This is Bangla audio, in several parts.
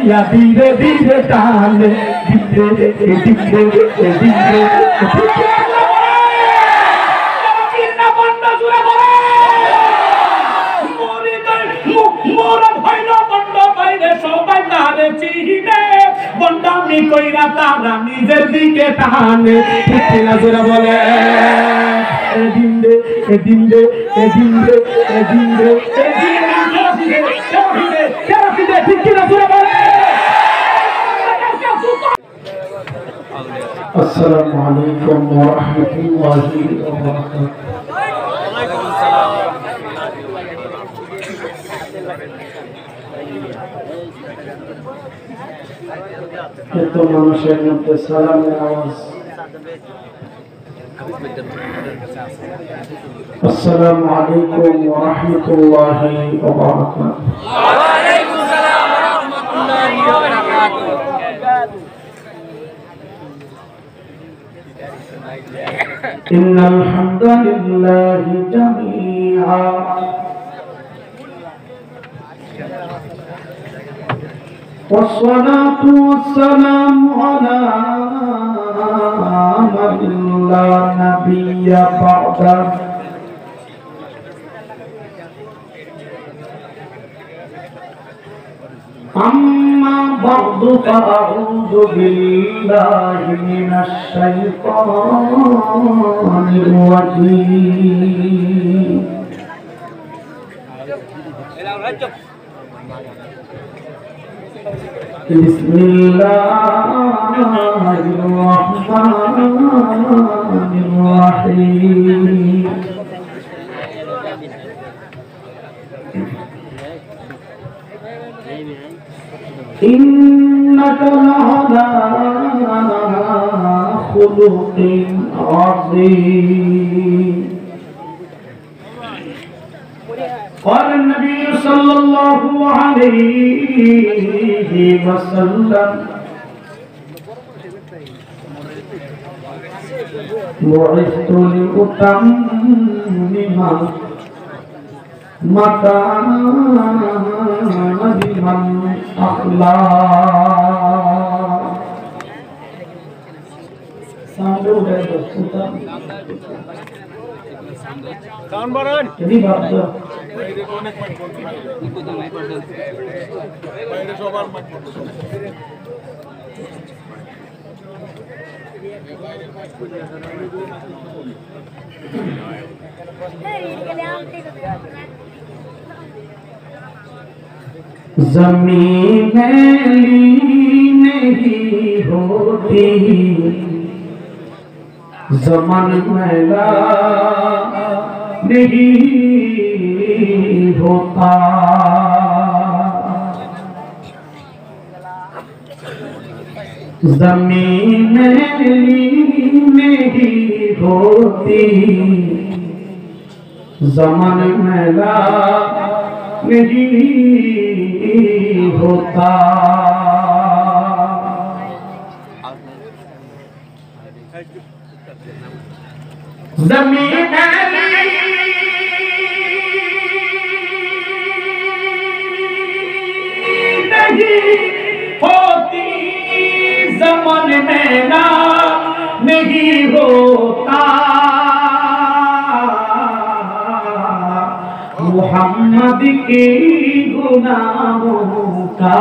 লইয়া ধীরে ধীরে টানে ধীরে ধীরে ধীরে বন্ডামি কইরা তারা নিজের দিকে টানে ঠিক না জোরে বলে এদিন দে এদিন দে এদিন দে এদিন দে ঠিক না জোরে বলে আসসালামু আলাইকুম ওয়া রাহমাতুল্লাহি ওয়া বারাকাতুহু ওয়ালাইকুম আসসালাম এত মানুষের মধ্যে সালামের আওয়াজ আসসালামু আলাইকুম ওয়া রাহমাতুল্লাহি ওয়া বারাকাতুহু ওয়া আলাইকুম আসসালাম ওয়া রাহমাতুল্লাহি ওয়া বারাকাতুহু ইন্নাল হামদালিল্লাহি জামিআ والصلاة والسلام على من لا نبي بعده أما بعد فأعوذ بالله من الشيطان الرجيم بسم الله الرحمن الرحيم إنك لعلى خلق عظيم قال النبي صلى الله عليه وسلم بعثت لأتمم مكارم الأخلاق jadi baca ज़मीन मैली नहीं होती ज़मान मैला नहीं होता ज़मीन मैली नहीं होती ज़मान मैला नहीं होता ज़मीन नहीं होती ज़मान मैला नहीं होता मुहम्मद के गुनाहों का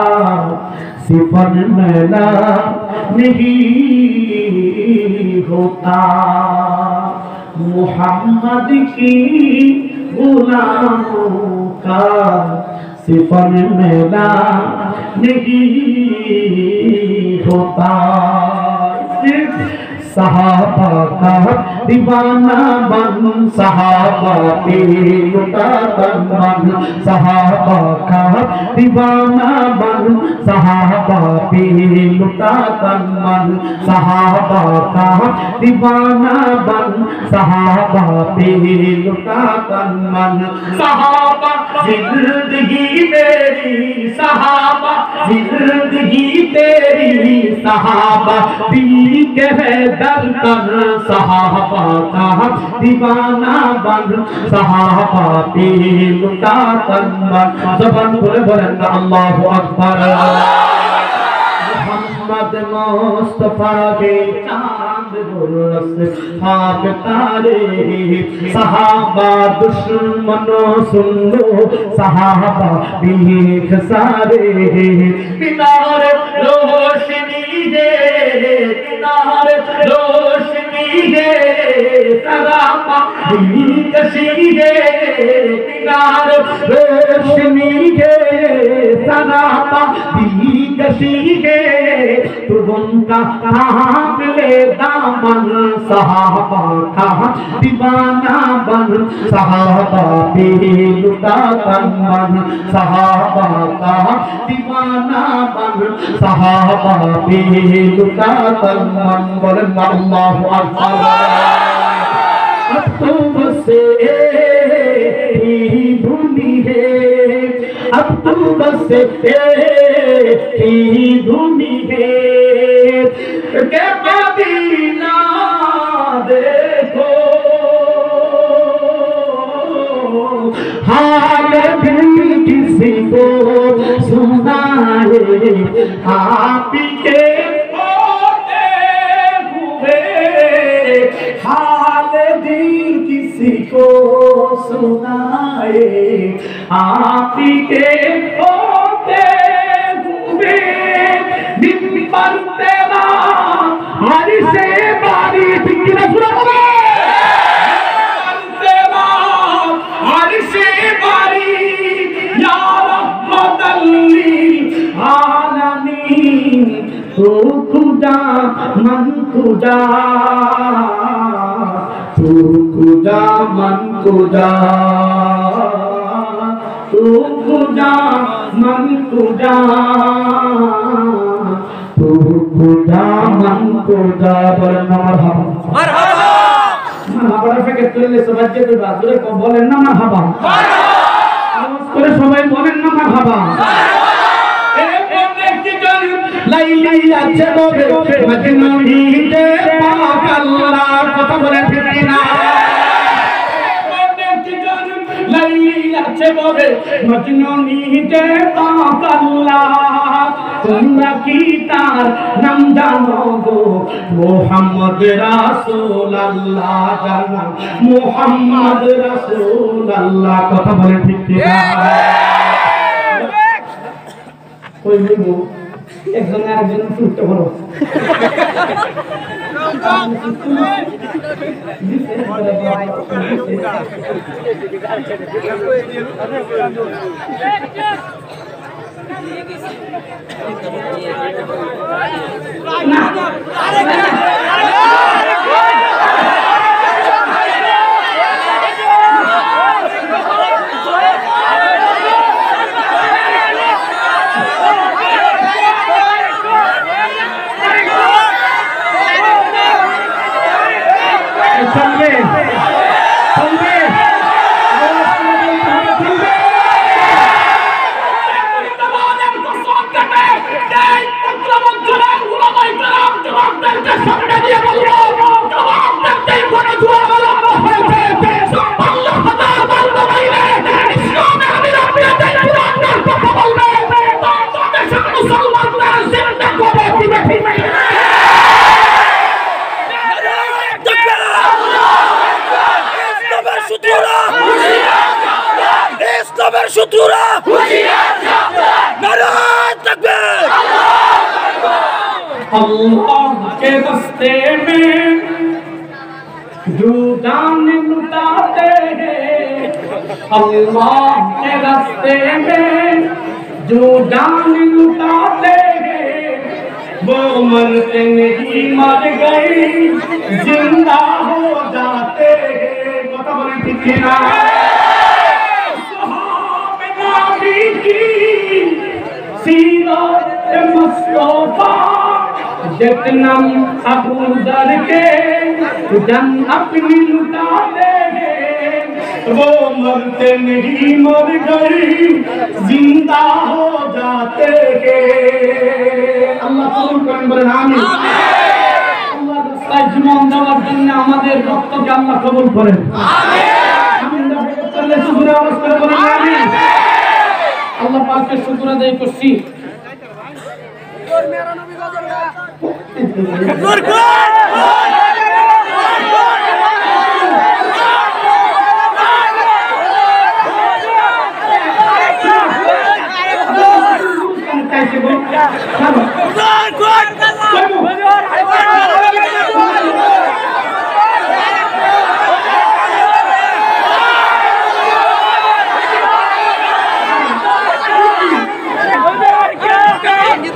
सिफर मैला नहीं होता मुहम्मद की गुनाहों का सिफर मैला नहीं होता सहाबा का दीवाना बन सहाबा पे लुटा तन सहाबा का दीवाना बन सहाबा पे लुटा तन सहाबा का दीवाना बन सहाबा पे लुटा तन सहाबा जिंदगी मेरी सहाबा जिंदगी तेरी सहाबा दिल के है दर्द सहाबा का दीवाना बन सहाबा पे लुटा तन जबान बोले बोलें अल्लाहु अकबर मोहम्मद मुस्तफा के चांद गुरस खाक तारे सहाबा दुश्मनों सुन लो सहाबा भीख सारे मीनार रोशनी है मीनार रोशनी है सहाबा भीख सी है मीनार रोशनी है सहाबा भीख सी है तो उनका कांप ले दामन सहाबा का दीवाना बन सहाबा पे लुटा तन सहाबा का दीवाना बन सहाबा पे लुटा तन बोलन अल्लाहु अकबर अब तुम से ही धुनी है अब तुम बस ही धुनी है के मदीना देखो हाल दिल किसी को सुनाए आप के होते हुए हाल दिल किसी को सुनाए आप के होते हुए दिन पर तेरा हर से बारी फिक्र सुना तू खुदा मन खुदा तू खुदा मन खुदा तू खुदा मन खुदा तू खुदा मन खुदा मरहबा मरहबा मरहबा থেকে তুলে সবাই যে বাজুরে কো বলেন না মারহাবা আওয়াজ করে সবাই বলেন না মারহাবা লাইলি আছে ববে মজনুনিতে পাক আল্লাহ কথা বলে ঠিক না লাইলি আছে ববে মজনুনিতে পাক আল্লাহ তোমরা কি তার নাম জানো গো মুহাম্মদ রাসূলুল্লাহ জানা মুহাম্মদ রাসূলুল্লাহ কথা বলে ঠিক না ওই বলবো একজন আরেকজন ফুটতে বলো अल्लाह के रास्ते में जो जान लुटाते हैं अल्लाह के रास्ते में जो जान लुटाते हैं वो मरते नहीं मर गए जिंदा हो जाते हैं कथा बोलें ठीक ना सहाबे नबी की सीरत मुस्तफा जतनम अबू दर के जन अपनी लुटा देंगे वो मरते नहीं मर गई जिंदा हो जाते हैं अल्लाह कबूल करें बोलें आमीन अल्लाह রাস্তায় জীবন দেওয়ার জন্য আমাদের রক্তকে আল্লাহ কবুল করেন আমিন আমিন শুকর আওয়াজ করে বলেন আমিন আল্লাহ পাকের শুকর আদায় করছি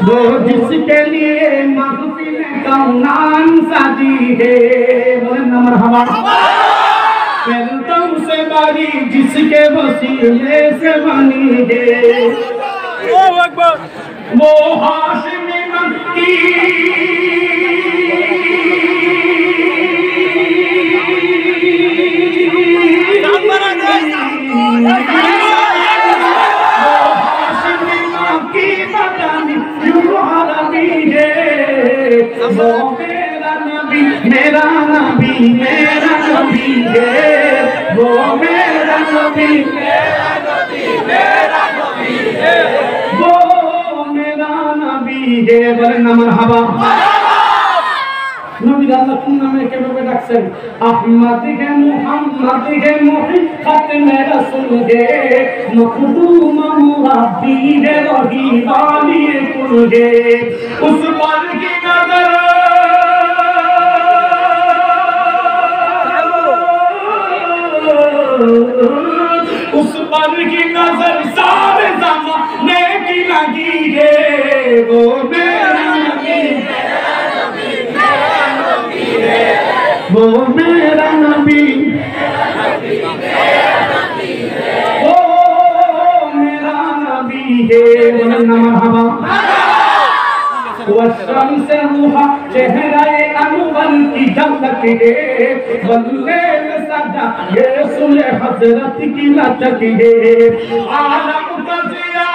वो जिसके लिए महफिल कौनान साजी है बोले न मरहबा फिरदौस से बारी जिसके वसीले से बनी है वो हाशिमी मक्की वो मेरा नबी मेरा नबी मेरा नबी है वो मेरा नबी मेरा नबी मेरा नबी है वो मेरा नबी है बोले न मरहबा नबी अल्लाह तुम नामे के बारे डाकছেন अहमद है मुहम्मद है मुहिब खत्म रसूल है मखदूम मुरब्बी है वही वाली कुल है उस पर की नजर उस पर की नजर सारे ज़माने की लगी है वो मेरा नबी वो मेरा नबी वो मेरा नबी है बोले न मरहबा वशम्स रूहा चेहरे अनवर की झलक है वल्लैल सजा ये सुने हजरत की लचक है आलम का जिया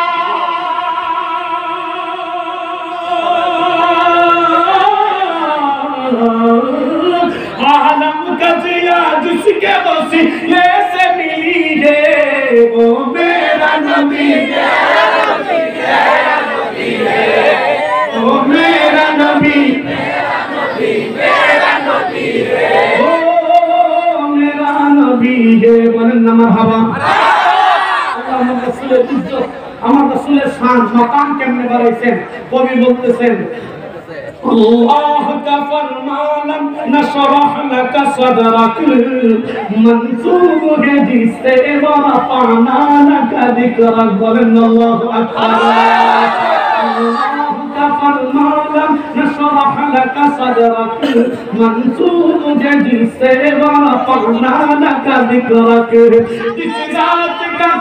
आलम का जिया जिसके वसीले से मिली है वो मेरा नबी मेरा नबी मेरा नबी है वो मेरा नबी मेरा नबी मेरा नबी है वो मेरा नबी है बोले न मरहबा আমার রাসূলের ইজ্জত আমার রাসূলের শান মাকাম কেমনে বাড়াইছেন কবি বলতেছেন अल्लाह का फरमान नशरह लक सदरक मंसूब है जिससे वरफअना लक जिक्रक बोलन अल्लाहु अकबर अल्लाह का फरमान नशरह लक सदरक मंसूब है जिससे वरफअना लक जिक्रक जिस रात का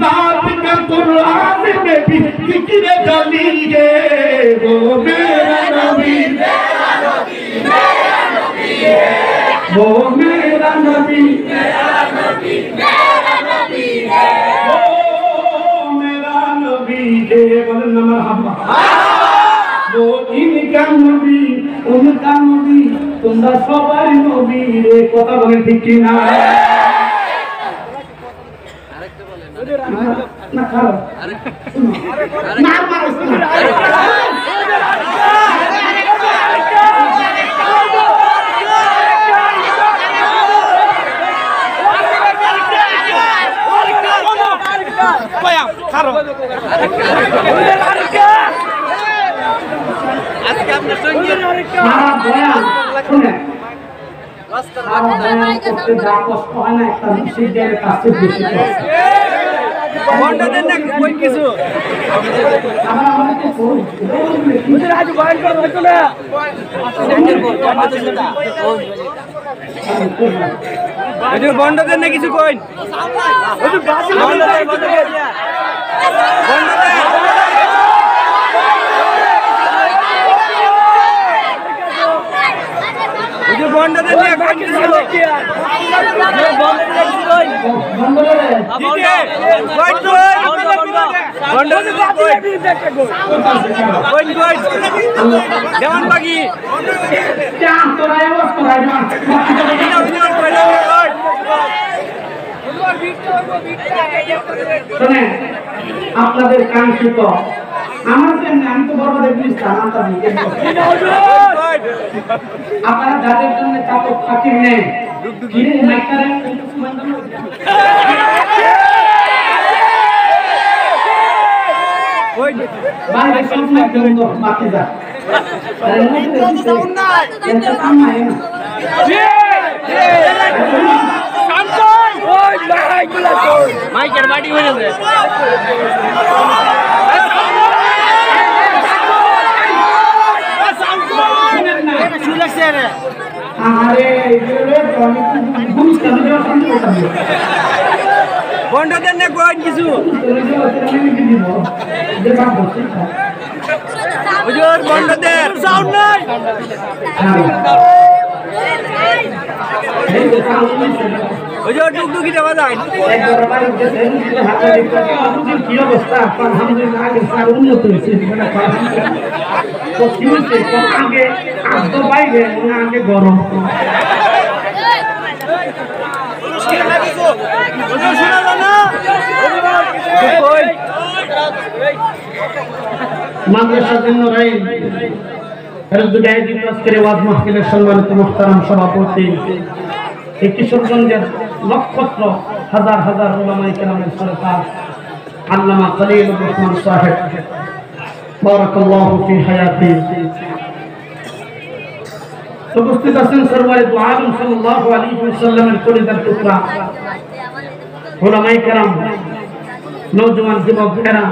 बात का कुरान में भी जिक्र जली है वो मेरा नबी मेरा नबी मेरा नबी है वो मेरा नबी मेरा नबी मेरा नबी है वो मेरा नबी है बोले न मरहबा वो इनका नबी उनका नबी তোমরা সবাই নবী রে কথা বলে ঠিক কি না না খারাপ না মারছ না কয়া খারাপ আজকে আপনার সঙ্গে খারাপ বয়া শুনে যা কষ্ট হয় না একটা বিশেষজ্ঞের কাছে বেশি কষ্ট বন্ধ দেন না কোন কিছু আমরা আমাকে কই মুদের আজ বয়ান করা হতো না এই বন্ধ দেন না কিছু কই ওই তো বাসি বন্ধ দেন বন্ধ করে দিয়া বন্ধ দেন जो बंद दे ने कोई किसी को जो बंद दे किसी को बंद दे कोई तो बंद दे कोई कोई देवान बागी क्या तो राय बस को राय শুনেন আপনাদের কাঙ্ক্ষিত আমার জন্য আমি তো বড় দেখি আপনারা যাদের জন্য চাপক ফাঁকির নেই মাইকের বাড়ি হয়ে যাবে বন্ধদের না কই কিছু হুজুর বন্ধদের সাউন্ড নাই হুজুর টুকটুকি দেওয়া যায় কি অবস্থা আলহামদুলিল্লাহ আগে স্যার উন্নত হয়েছে আগে আদ্য বাইরে আগে গরম মাদ্রাসার জন্য সম্মানিত মুহতারাম সভাপতি এই কিশোরগঞ্জের নক্ষত্র হাজার হাজার উলামায়ে কেরামের সরকার আল্লামা খলিলুর রহমান সাহেব বারাকাল্লাহু ফি হায়াতি উপস্থিত আছেন সরওয়ারে দু আলম সাল্লাল্লাহু আলাইহি ওয়াসাল্লামের কলিজার টুকরা উলামায়ে কেরাম নওজোয়ান যুবকেরা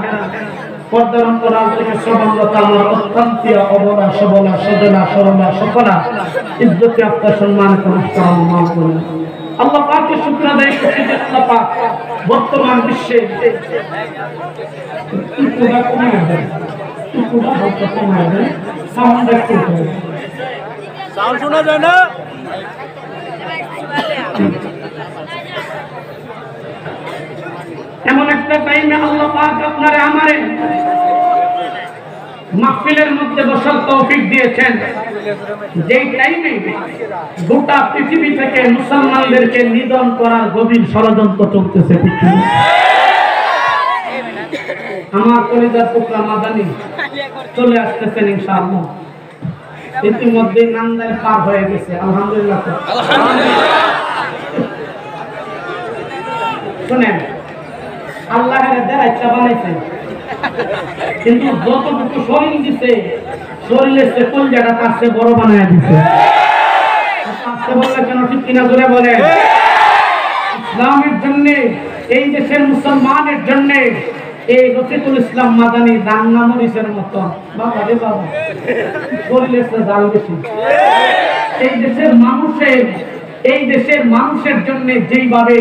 পর্দার অন্তরাল থেকে সবলতা আমার অত্যন্ত অবলা সবলা সজলা সরলা সকলা ইজ্জতে আপনার সম্মানিত মুহতারাম মাহবুব আল্লাহ পাকের শুকর আদায় করতে যে আল্লাহ পাক বর্তমান বিশ্বে সাউন্ড শোনা যায় না এমন একটা টাইমে আল্লাহ পাক আপনারে আমারে মাহফিলের মধ্যে বসার তৌফিক দিয়েছেন যেই টাইমে গোটা পৃথিবী থেকে মুসলমানদেরকে নিধন করার গভীর ষড়যন্ত্র চলতেছে পৃথিবী আমার কলিজার টুকরা মাদানী চলে আসতেছেন ইনশাআল্লাহ ইতিমধ্যে নান্দায় পার হয়ে গেছে আলহামদুলিল্লাহ শুনেন আল্লাহের দেরাইটা বানাইছেন কিন্তু যতটুকু শরীর দিছে শরীরের সে কলজাটা তার সে বড় বানায় দিছে আসতে বললে কেন ঠিক কিনা জোরে বলে ইসলামের জন্য এই দেশের মুসলমানের জন্য এই রফিকুল ইসলাম মাদানী রান্না মরিচের মতো বাবা রে বাবা শরীরের সে জাল বেশি এই দেশের মানুষের জন্য যেইভাবে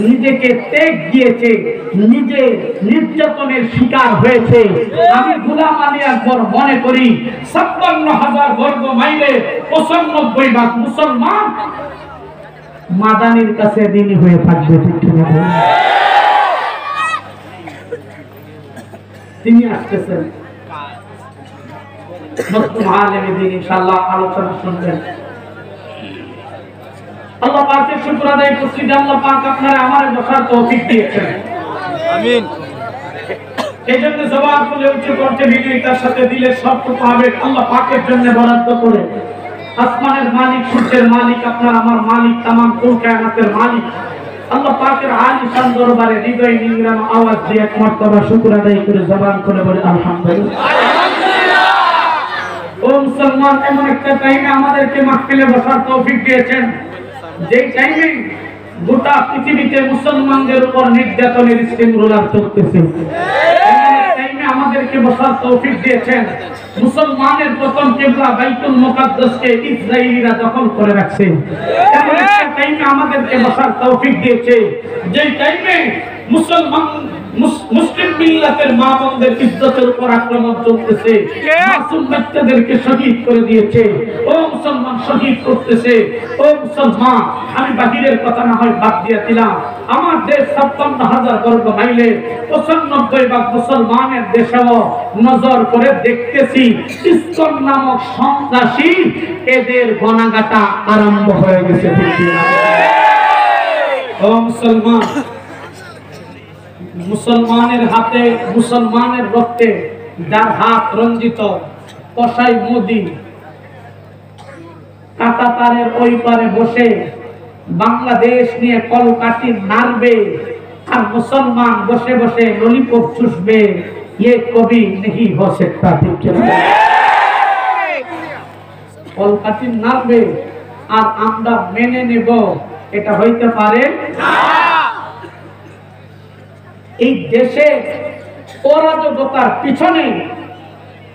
নিজেকে ত্যাগ দিয়েছে নিজে নির্যাতনের শিকার হয়েছে আমি গোলাম আলী আকবর মনে করি ৫৬,০০০ বর্গ মাইলে ৯৫ ভাগ মুসলমান মাদানীর কাছে ঋণী হয়ে থাকবে তিনি আসতেছেন ইনশাআল্লাহ আলোচনা শুনবেন আল্লাহ পাকের শুকর আদায় করছি যে আল্লাহ পাক আপনারা আমারে বসার তৌফিক দিয়েছেন আমিন এইজন্য জবাব বলে উচ্চ করতে বিনয়তার সাথে দিলে সবটুকু হবে আল্লাহ পাকের জন্য বরাদ্দ করে আসমানের মালিক সূর্যের মালিক আপনার আমার মালিক तमाम কুল কায়নাতের মালিক আল্লাহ পাকের আলিশান দরবারে হৃদয় নিংড়ানো আওয়াজ দিয়ে এক মর্তবা শুকর আদায় করে জবান করে বলে আলহামদুলিল্লাহ আলহামদুলিল্লাহ ও মুসলমান এমন একটা টাইমে আমাদেরকে মাহফিলে বসার তৌফিক দিয়েছেন যেই টাইমে গোটা পৃথিবীতে মুসলমানদের উপর নির্যাতনের স্টিম রোলার চলতেছে টাইমে আমাদেরকে বসার তৌফিক দিয়েছেন মুসলমানের প্রথম কিবলা বাইতুল মুকাদ্দাসকে ইসরাইলীরা দখল করে রাখছে এমন একটা টাইমে আমাদেরকে বসার তৌফিক দিয়েছে যেই টাইমে মুসলমান মুসলিম মিল্লাতের মা বোনদের ইজ্জতের উপর আক্রমণ চলতেছে মাসুম বাচ্চাদেরকে শহীদ করে দিয়েছে ও মুসলমান শহীদ করতেছে ও মুসলমান আমি বাহিরের কথা না হয় বাদ দিয়ে দিলাম আমার দেশ ৫৬,০০০ বর্গ মাইলে ৯৫ ভাগ মুসলমানের দেশেও নজর করে দেখতেছি ইসকন নামক সন্ত্রাসী এদের গণাগাটা আরম্ভ হয়ে গেছে ও মুসলমান মুসলমানের হাতে, মুসলমানের রক্তে যার হাত রঞ্জিত, কসাই মোদি কাঁটাতারের ওই পারে বসে বাংলাদেশ নিয়ে কলকাঠি নাড়বে আর মুসলমান বসে বসে ললিপপ চুষবে, ये कभी नहीं हो सकता। ठीक है, কলকাঠি নাড়বে আর আমরা মেনে নেব, এটা হইতে পারে না। এই দেশে অরাজকতার পিছনে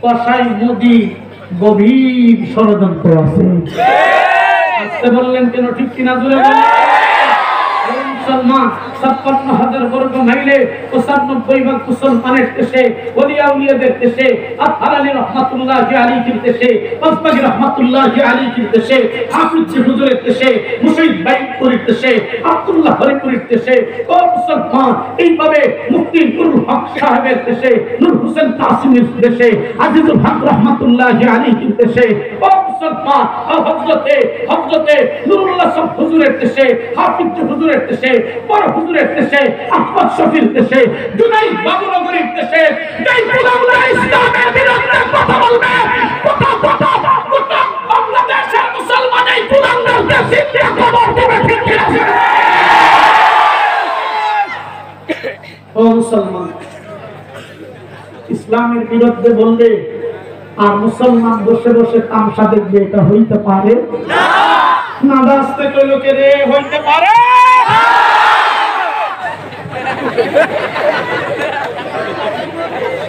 কসাই মোদি গভীর ষড়যন্ত্র আছে। আসতে বললেন কেন? ঠিক কিনা জোরে বলেন। মুসলমান 56,000 বর্গ মাইলে 95 ভাগ মুসলমানের দেশে, ওলিয়া উলিয়াদের দেশে, আতহার আলী রহমাতুল্লাহি আলাইহির দেশে, পাঁচবাগী রহমাতুল্লাহি আলাইহির দেশে, হাফিজ হুজুরের দেশে, মুশাইদ বাইপুরের দেশে, আব্দুল্লাহ হরিপুরের দেশে, ও মুসলমান এইভাবে মুফতি নুরুল হক সাহেবের দেশে, নূর হোসেন কাসিমের দেশে, আজিজুল হক রহমাতুল্লাহি আলাইহির দেশে, ও মুসলমান হযরতে নুরুল্লাহ সাহেব হুজুরের দেশে, হাফিজ হুজুরের দেশে, বড় হুজুরের দেশে, আহমদ শফির দেশে, জুনাইদ বাবুনগরীর দেশে, যেই পুলাউরা ইসলামের বিরুদ্ধে কথা বলবে, কথা বাংলাদেশের মুসলমান এই পুলাউরাদের জিন্দা কবর দেবে। ঠিক আছে ও মুসলমান, ইসলামের বিরুদ্ধে বলবে আর মুসলমান বসে বসে তামসা দেখবে, এটা হইতে পারে না। না রাস্তে কইলোকে রে হইতে পারে।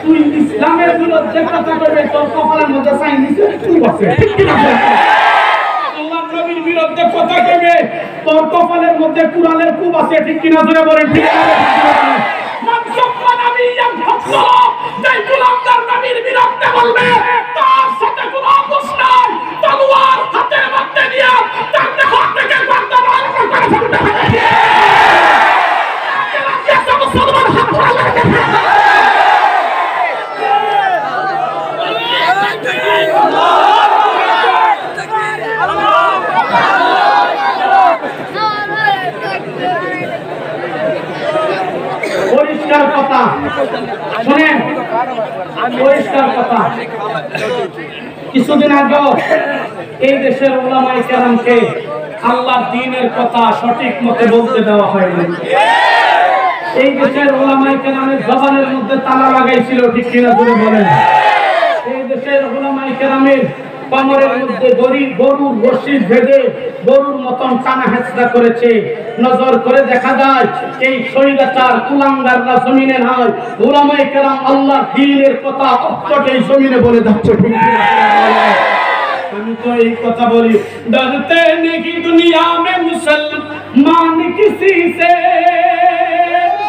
তুই ইসলামের বিরুদ্ধে কথা কইবে, তোর কপালের মধ্যে সাইন দিছে তুই বসে। ঠিক কি না? আল্লাহর নবীর বিরুদ্ধে কথা কইবে, তোর কপালের মধ্যে কুরআনের কুব আছে। ঠিক কি না জোরে বলেন? ঠিক আছে। মানসুম্মা নাবিয়াম ফাসলা, যেই গোলামদার নবীর বিরুদ্ধে বলবে তার সাথে কোনো আপোষ নাই, তলোয়ার হাতের মধ্যে নিয়ে তার দেহ থেকে গর্দন আলাদা করে ফেলতে হবে। পরিষ্কার কথা শুনেন, পরিষ্কার কথা। কিছুদিন আগে এই দেশের উলামায়ে কেরামকে আল্লাহর দ্বীনের কথা সঠিক মতে বলতে দেওয়া হয়নি। এই দেশের উলামায়ে কেরামের জবানের মধ্যে তালা লাগাইছিল। ঠিক কিনা জোরে বলেন? এই দেশের উলামায়ে কেরামের কোমরের মধ্যে গরুর রশি বেঁধে গরুর মতন টানা হেঁচড়া করেছে। নজর করে দেখা যায় এই স্বৈরাচার কুলাঙ্গাররা জমিনে নয়, উলামায়ে কেরাম আল্লাহর দ্বীনের কথা অকপট এই জমিনে বলে যাচ্ছে। ঠিক কিনা? আমি তো এই কথা বলি, ডরতে নেই দুনিয়া মে মুসলমান কিসি সে।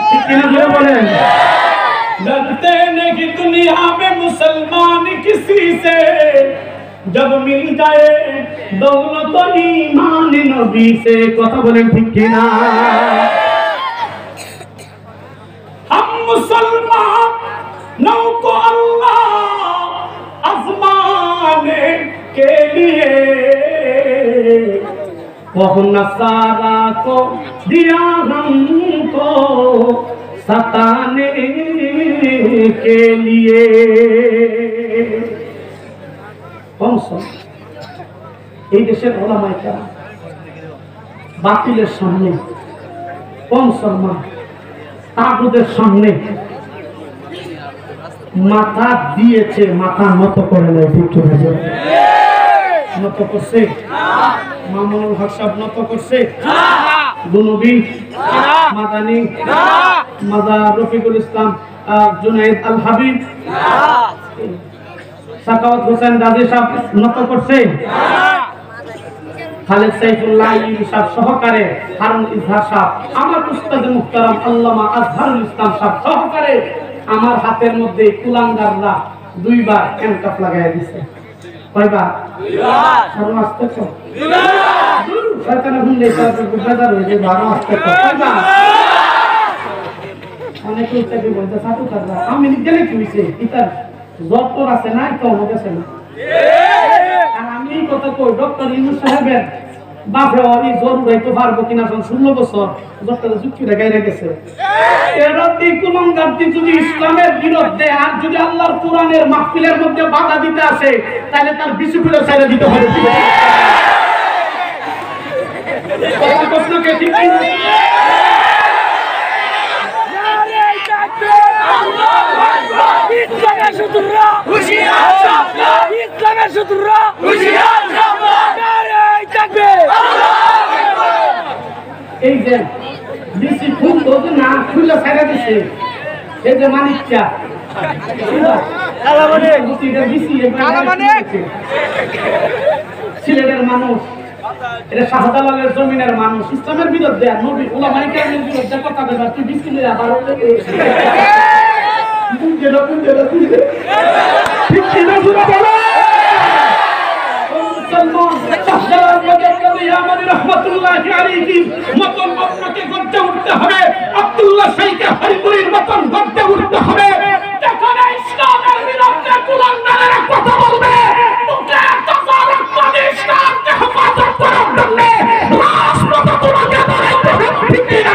ঠিক কিনা জোরে বলেন? डरते नहीं दुनिया में मुसलमान किसी से, जब मिल जाए दौलत ईमान नबी से। কথা বলেন ঠিক কি না? हम मुसलमान नौ को अल्लाह आजमाने के लिए, वो नसारा को दिया हमको सताने के लिए। এই দেশের ওলামায়ে কেরাম বাতিলের সামনে, মুসলমান তাগুতের সামনে মাথা দিয়েছে, মাথা নত করে নাই। ঠিক আছে? নত করছে? মামুনুল হক সাহেব নত করছে? দুনবী মাদানী মাদা রফিকুল ইসলাম জুনাইদ আল হাবিব সাকাওয়াত হোসেন গাজী সাহেব নত করছে? খালেদ সাইফুল্লাহ সাহেব সহকারে, হারুন ইজহার সাহেব, আমার উস্তাদ মুহতারাম আল্লামা আজহারুল ইসলাম সাহেব সহকারে আমার হাতের মধ্যে কুলাঙ্গাররা 2 বার হ্যান্ডকাফ লাগাইয়া দিছে। কয়বার? 2 বার। আর আসতে তো 2 বার। শয়তানের হুমলে তার বেজার হয়ে যায়। 12 আসতে তো কয়বার? অনেকে উচ্চাকে বলতে সাধু কাজরা আমি গেলে কি হইছে, ইতার জটর আছে না, তো আমাদের আছে না। আর আমি এই কথা কই, ডক্টর ইউনূস সাহেবের বাপে আমি জোর উড়াইতে পারবো কিনা 16 বছর যতটা যুক্তি রেখাই রেখেছে এরতি কুলঙ্গারটি যদি ইসলামের বিরুদ্ধে আর যদি আল্লাহর কোরআনের মাহফিলের মধ্যে বাধা দিতে আসে তাহলে তার বিশুকুলে ছেড়ে দিতে হবে প্রশ্নকে ঠিক ইসলামের শত্রুরা হুঁশিয়ার সাবধান ইসলামের শত্রুরা হুঁশিয়ার সাবধান নারে তাকবীর আল্লাহু আকবার এই যে দিছি ফুল তো না খুলে ছেড়ে দিছে এই যে মানিকটা কালামানিক গুটিটা দিছি কালামানিক সিলেটের মানুষ এটা শাহজালালের জমিনের মানুষ ইসলামের বিরুদ্ধে আর নবী উলামায়ে কেরামের বিরুদ্ধে কথা বলে তুই বিসমিল্লাহ আবার ঠিক কি না সুরা বলো মুসলমান শাহজালাল ইয়ামানি রাহমাতুল্লাহি আলাইহি মতন আপনাকে গর্জে উঠতে হবে আব্দুল্লাহ শাইখে হরিপুরীর মতন গর্জে উঠতে হবে যখন ইসলামের বিরুদ্ধে কুলাঙ্গারের কথা বলবে তোকে তাফারক করে ইসলামকে হেফাজত করার জন্য রাষ্ট্রপতি তোমাকে দাঁড়াইতে হবে ঠিক কি না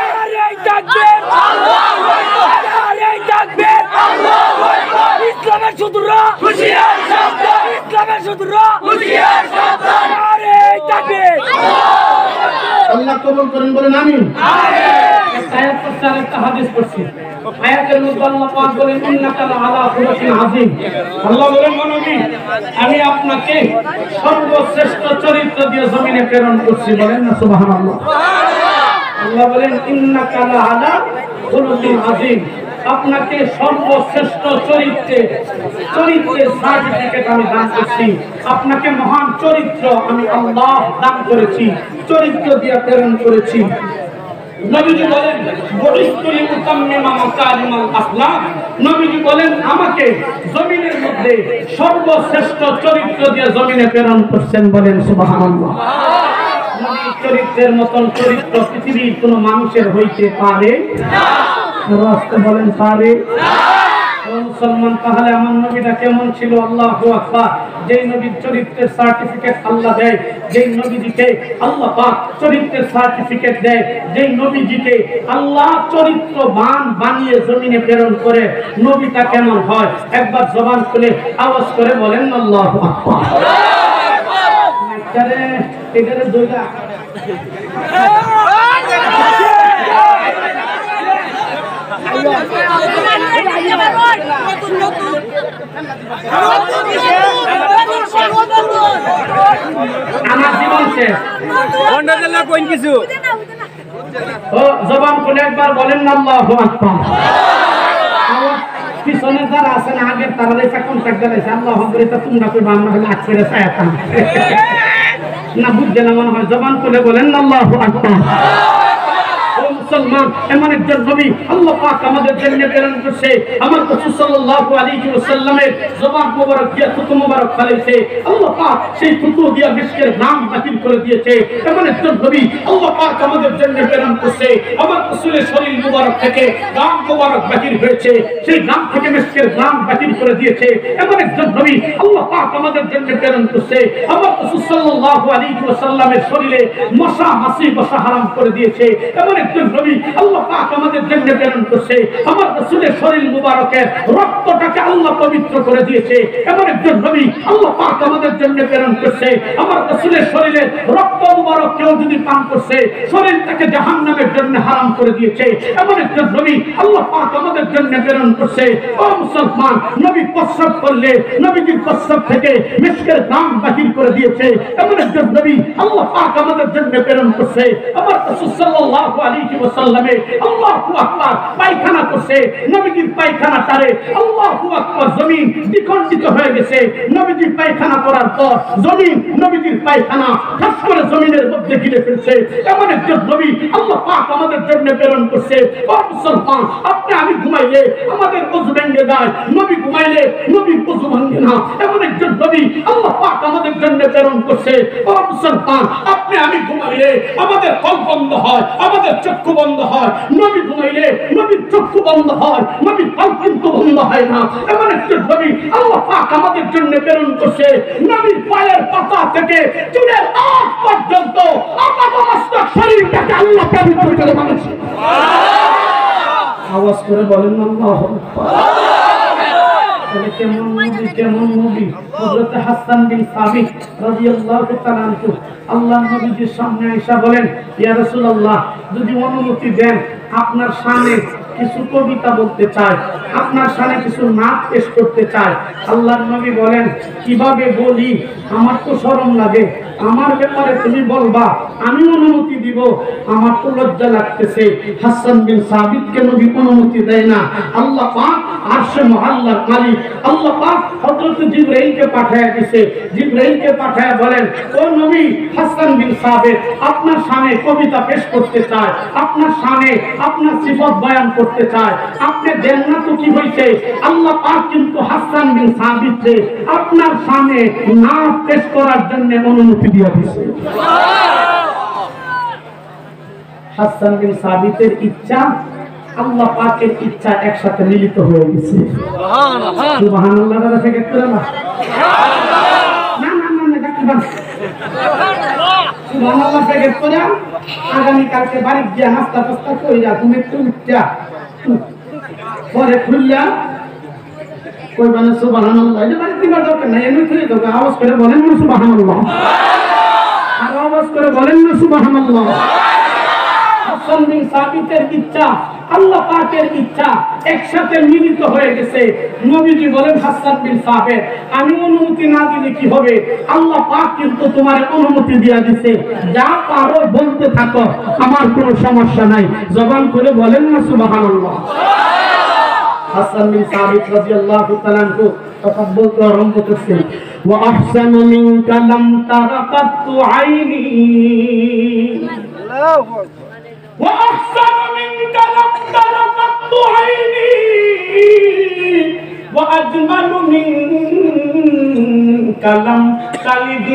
নারে তাকবীর আল্লাহু আকবার নারে তাকবীর আল্লাহু আকবার ইসলামের শত্রুরা হুঁশিয়ার সাবধান ইসলামের শত্রুরা হুঁশিয়ার সাবধান নারে তাকবীর আল্লাহ কবুল করেন বলেন আমিন আমিন আয়াত পড়ছি একটা হাদিস পড়ছি আয়াতের মধ্যে আল্লাহ পাক বলেন ইন্নাকা আলা খুলুকিন আযীম আল্লাহ বলেন নবী আমি আপনাকে সর্বশ্রেষ্ঠ চরিত্র দিয়ে জমিনে প্রেরণ করছি বলেন না সুবহানাল্লাহ আল্লাহ বলেন ইন্নাকা আলা খুলুকিন আযীম আপনাকে সর্বশ্রেষ্ঠ চরিত্রের সার্টিফিকেট আমি দান করছি আপনাকে মহান চরিত্র আমি আল্লাহ দান করেছি চরিত্র দিয়ে প্রেরণ করেছি নবীজি বলেন বরিস্তুলি মুতাম্মিমা মাকারিমাল আখলাক নবীজি বলেন আমাকে জমিনের মধ্যে সর্বশ্রেষ্ঠ চরিত্র দিয়ে জমিনে প্রেরণ করছেন বলেন সুবহানাল্লাহ নবীর চরিত্রের মতন চরিত্র পৃথিবীর কোনো মানুষের হইতে পারে না রাস্তা বলেন পারে না মুসলমান তাহলে আমার নবীটা কেমন ছিল আল্লাহু আকবার যেই নবীর চরিত্রের সার্টিফিকেট আল্লাহ দেয় যেই নবীজিকে আল্লাহ পাক চরিত্রের সার্টিফিকেট দেয় যেই নবীজিকে আল্লাহ চরিত্রবান বানিয়ে জমিনে প্রেরণ করে নবীটা কেমন হয় একবার জবান খুলে আওয়াজ করে বলেন আল্লাহু আকবার আরে এটারে দুইটা আমার জীবন শেষ কোন কিছু ও জবান খুলে একবার বলেন না আল্লাহু আকবার পিছনে যারা আছেন আগের তারা রেখা কন্ট্যাক্ট দিয়েছে আল্লাহু আকবার এটা তোমরা কইবা আমরা হলে আজ করে চাইতাম না বুঝছেন না মনে হয় জবান খুলে বলেন না আল্লাহু আকবার মুসলমান এমন একজন নবী আল্লাহ পাক আমাদের জন্য প্রেরণ করছে আমার রাসূল সাল্লাল্লাহু আলাইহি ওয়াসাল্লামের জবান মোবারক দিয়ে থুতু মোবারক ফেলেছে আল্লাহ পাক সেই থুতু দিয়ে মিশকের নাম বাতিল করে দিয়েছে এমন একজন নবী আল্লাহ পাক আমাদের জন্য প্রেরণ করছে আমার রাসূলের শরীর মোবারক থেকে নাম মোবারক বাতিল হয়েছে সেই নাম থেকে মিশকের নাম বাতিল করে দিয়েছে এমন একজন নবী আল্লাহ পাক আমাদের জন্য প্রেরণ করছে আমার রাসূল সাল্লাল্লাহু আলাইহি ওয়াসাল্লামের শরীরে মশা মাছি বসা হারাম করে দিয়েছে এমন একজন নবী আল্লাহ পাক আমাদের জন্য প্রেরণ করছে আমার রাসূলের শরীর মুবারকের রক্তটাকে আল্লাহ পবিত্র করে দিয়েছে এমন একজন নবী আল্লাহ পাক আমাদের জন্য প্রেরণ করছে আমার রাসূলের শরীরে রক্ত মুবারক কেউ যদি পান করছে শরীরটাকে জাহান্নামের জন্য হারাম করে দিয়েছে এমন একজন নবী আল্লাহ পাক আমাদের জন্য প্রেরণ করছে ও মুসলমান নবী প্রস্রাব করলে নবীজির প্রস্রাব থেকে মিশকের নাম বাতিল করে দিয়েছে এমন একজন নবী আল্লাহ পাক আমাদের জন্য প্রেরণ করছে আমার রাসূল সাল্লাল্লাহু আলাইহি ওয়াসাল্লামে আল্লাহু আকবার পায়খানা করছে নবীজির পায়খানা তারে আল্লাহু আকবার জমিন দ্বিখণ্ডিত হয়ে গেছে নবীজির পায়খানা করার পর জমিন নবীজির পায়খানা ঠাস করে জমিনের মধ্যে গিলে ফেলছে এমন একজন নবী আল্লাহ পাক আমাদের জন্য প্রেরণ করছে ও মুসলমান আপনি আমি ঘুমাইলে আমাদের ওযু ভেঙে যায় নবী ঘুমাইলে নবীর ওযু ভাঙে না এমন একজন নবী আল্লাহ পাক আমাদের জন্য প্রেরণ করছে ও মুসলমান আপনি আমি ঘুমাইলে আমাদের কল বন্ধ হয় আমাদের চক্ষু বন্ধ হয়, নবী ঘুমাইলে নবীর চক্ষু বন্ধ হয়, নবীর পাক কিন্তু বন্ধ হয় না। এমন একটা নবী আল্লাহ পাক আমাদের জন্য প্রেরণ করছে, নবীর পায়ের পাতা থেকে চুলের আঁশ পর্যন্ত আপাত মস্তক শরীরটাকে আল্লাহ পবিত্র করে বানিয়েছে। আওয়াজ করে বলেন আল্লাহু আকবার। কেমন নবী হযরত হাসান বিন সাবিত রাদিয়াল্লাহু তাআলা আনহু আল্লাহর নবীর সামনে আয়েশা বলেন, ইয়া রাসূলুল্লাহ, যদি অনুমতি দেন আপনার সামনে কিছু কবিতা বলতে চাই, আপনার সামনে কিছু নাচ পেশ করতে চাই। আল্লাহর নবী বলেন, কিভাবে বলি, আমার তো শরম লাগে, আমার ব্যাপারে তুমি বলবা, আমি অনুমতি দিব, আমার তো লজ্জা লাগতেছে। হাসান বিন সাবিতকে নবী অনুমতি দেয় না। আল্লাহ পাক আরশে মুআল্লার মালিক আল্লাহ পাক হযরত জিবরাইলকে পাঠায়া দিয়েছে। জিবরাইলকে পাঠায়া বলেন, ও নবী, হাসান বিন সাবিত আপনার সামনে কবিতা পেশ করতে চায়, আপনার সামনে আপনার সিফত বয়ান করতে চায়। আপনি দেন না তো কি হইছে? আল্লাহ পাক কিন্তু হাসান বিন সাবিতকে আপনার সামনে নাচ পেশ করার জন্য অনুমতি দিয়ে দিয়েছে। হাসান বিন সাবিতের ইচ্ছা আল্লাহ পাকের ইচ্ছা একসাথে মিলিত হয়ে গেছে। সুবহানাল্লাহ। না সুবহানাল্লাহ প্যাকেট করে আগামী কালকে বাড়ি গিয়ে নাস্তা টাস্তা কইরা তুমি একটু উঠা পরে খুললা কই মানে সুবহানাল্লাহ। এই বাড়ি দিবার দরকার নাই, এমনি খুলে দাও। আওয়াজ করে বলেন না সুবহানাল্লাহ, আর আওয়াজ করে বলেন না সুবহানাল্লাহ। হাসান বিন সাবিতের ইচ্ছা আল্লাহ পাকের ইচ্ছা একসাথে মিলিত হয়ে গেছে। নবীজি বলেন, হাসান বিন সাবিত, আমি অনুমতি না দিলে কি হবে? আল্লাহ পাক কিন্তু তোমার অনুমতি দিয়ে দিয়েছে, যা পারো বলতে থাকো, আমার কোনো সমস্যা নাই। জবান করে বলেন না সুবহানাল্লাহ। হাসান বিন সাবিত রাদিয়াল্লাহু তাআলা আনহু কথা বলতে আরম্ভ করছে, ওয়া আহসানু মিনকা লাম তারা কাত্তু আইনি, আল্লাহু আকবার। وأحسن منك لم تر قط عيني وأجمل منك لم تلد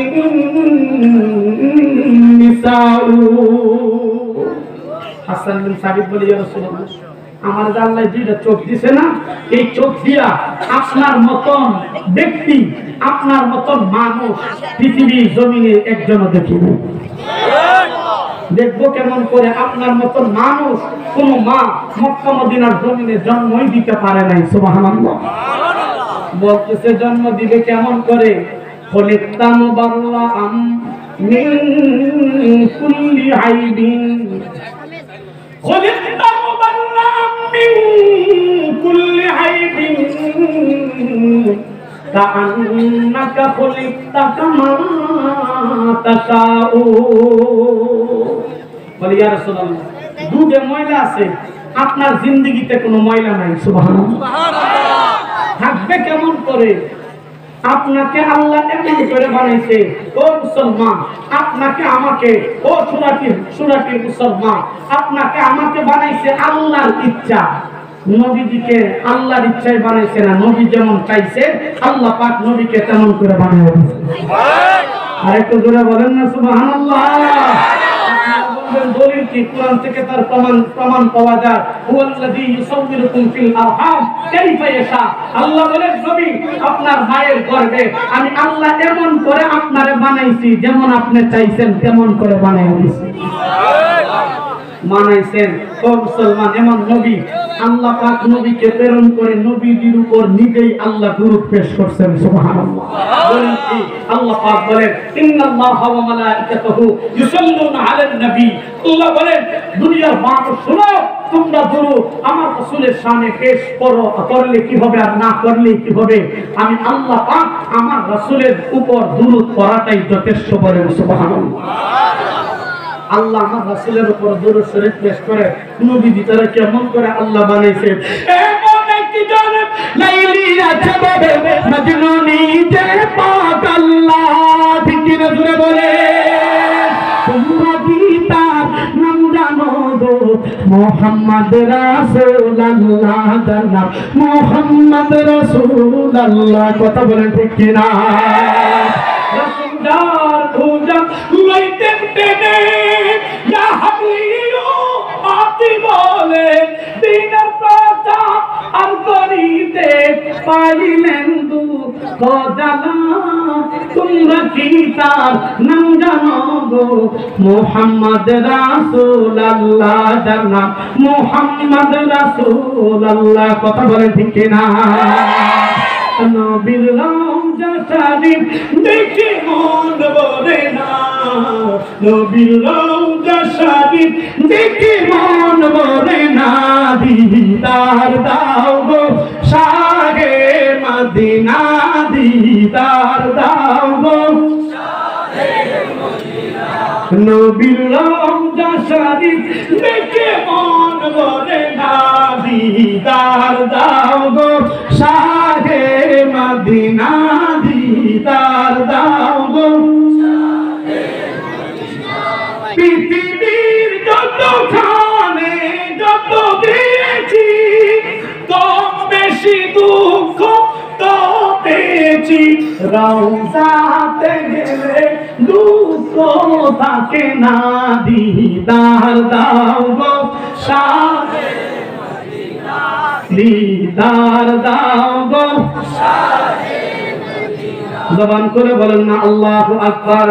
النساء। হাসান বিন সাবিত বলে, ইয়া রাসূলুল্লাহ, আমার যে আল্লাহ দুইটা চোখ দিছে না, এই চোখ দিয়া আপনার মতন ব্যক্তি, আপনার মতন মানুষ পৃথিবীর জমিনে একজনও দেখিনি। দেখবো কেমন করে? আপনার মতন মানুষ কোন মা মক্কা মদিনার জমিনে জন্মই দিতে পারে নাই। সুবহানাল্লাহ। বলতেছে জন্ম দিবে কেমন করে? খলিকতা মুবাররাআম মিন কুল্লি আইবিন, খলিকতা মুবাররাআম মিন কুল্লি আইবিন কাআন্নাকা খলিকতা কামা তাশাউ। বলি, ইয়া রাসূলুল্লাহ, দুধে ময়লা আছে, আপনার জিন্দেগিতে কোনো ময়লা নাই। সুবহানাল্লাহ। থাকবে কেমন করে? আপনাকে আল্লাহ এমন করে বানাইছে, ও মুসলমান, আপনাকে আমাকে, ও সুরাটির মুসলমান, আপনাকে আমাকে বানাইছে আল্লাহর ইচ্ছা। নবীজিকে আল্লাহর ইচ্ছায় বানাইছে না, নবী যেমন চাইছে আল্লাহ পাক নবীকে তেমন করে বানিয়ে দিয়েছে। আরেকটু জোরে বলেন না সুবহানাল্লাহ। দলিল কি? কোরআন থেকে তার প্রমাণ পাওয়া যায়। হুয়াল্লাযী ইউসাউবিরুকুম ফিল আরহাম কাইফা ইয়াশা। আল্লাহ বলেন, নবী, আপনার মায়ের গর্ভে আমি আল্লাহ এমন করে আপনারে বানাইছি, যেমন আপনি চাইছেন তেমন করে বানাইয়া দিয়েছি। মানাইছেন। ও মুসলমান, এমন নবী আল্লাহ পাক নবীকে প্রেরণ করে নবীর উপর নিজেই আল্লাহ গুরুত্ব পেশ করছেন। সুবহানাল্লাহ। বলেন কি? আল্লাহ পাক বলেন, ইন্নাল্লাহা ওয়া মালাইকাতাহু ইউসাল্লুনা আলান নবী। আল্লাহ বলেন, দুনিয়ার মানুষ শুনো, তোমরা দুরূদ আমার রাসূলের শানে পেশ করো, করলে কি হবে আর না করলে কি হবে? আমি আল্লাহ পাক আমার রাসূলের উপর দুরূদ পড়াটাই যথেষ্ট বলেন। সুবহানাল্লাহ। আল্লাহ আমার রাসূলের উপর দরুদ শরীফ পেশ করে নবী তারা কেমন করে আল্লাহ বানাইছে। এমন একটি জনম লাইলি আছে বাবে মজনুনি যে পাক আল্লাহ, ঠিক না জুড়ে বলে? তোমরা কি তার নাম জানো গো? মুহাম্মদ রাসূলুল্লাহ, জানাব মুহাম্মদ রাসূলুল্লাহ। কথা বলেন ঠিক কি না? রাসূলদার খুঁজা লইতেন টেনে, ইয়া হাবিয়ু বলে দিনের প্রচার আর করিতে পাইলেন দুঃখ জ্বালা তোমরা কি তার নাম জানো গো মুহাম্মদ রাসূলুল্লাহ জানা মুহাম্মদ রাসূলুল্লাহ কথা বলেন ঠিক কিনা নবীর রওজা শরীফ দেখে মন ভরে না নবীর রওজা শরীফ দেখে মন ভরে না দিদার দাও গো শাহে মদিনা দিদার দাও গো নবীর রওজা শরীফ দেখে মন ভরে না দিদার দাও গো শাহে মদিনা দিদার দাও গো পৃথিবীর যতখানে যত দিয়েছি কম বেশি দুঃখ তো পেয়েছি রওজাতে গেলে দুঃখ থাকে না দিদার দাও গো শাহে মদিনা দিদার দাও গো শাহে মদিনা জবান করে বলেন না আল্লাহু আকবার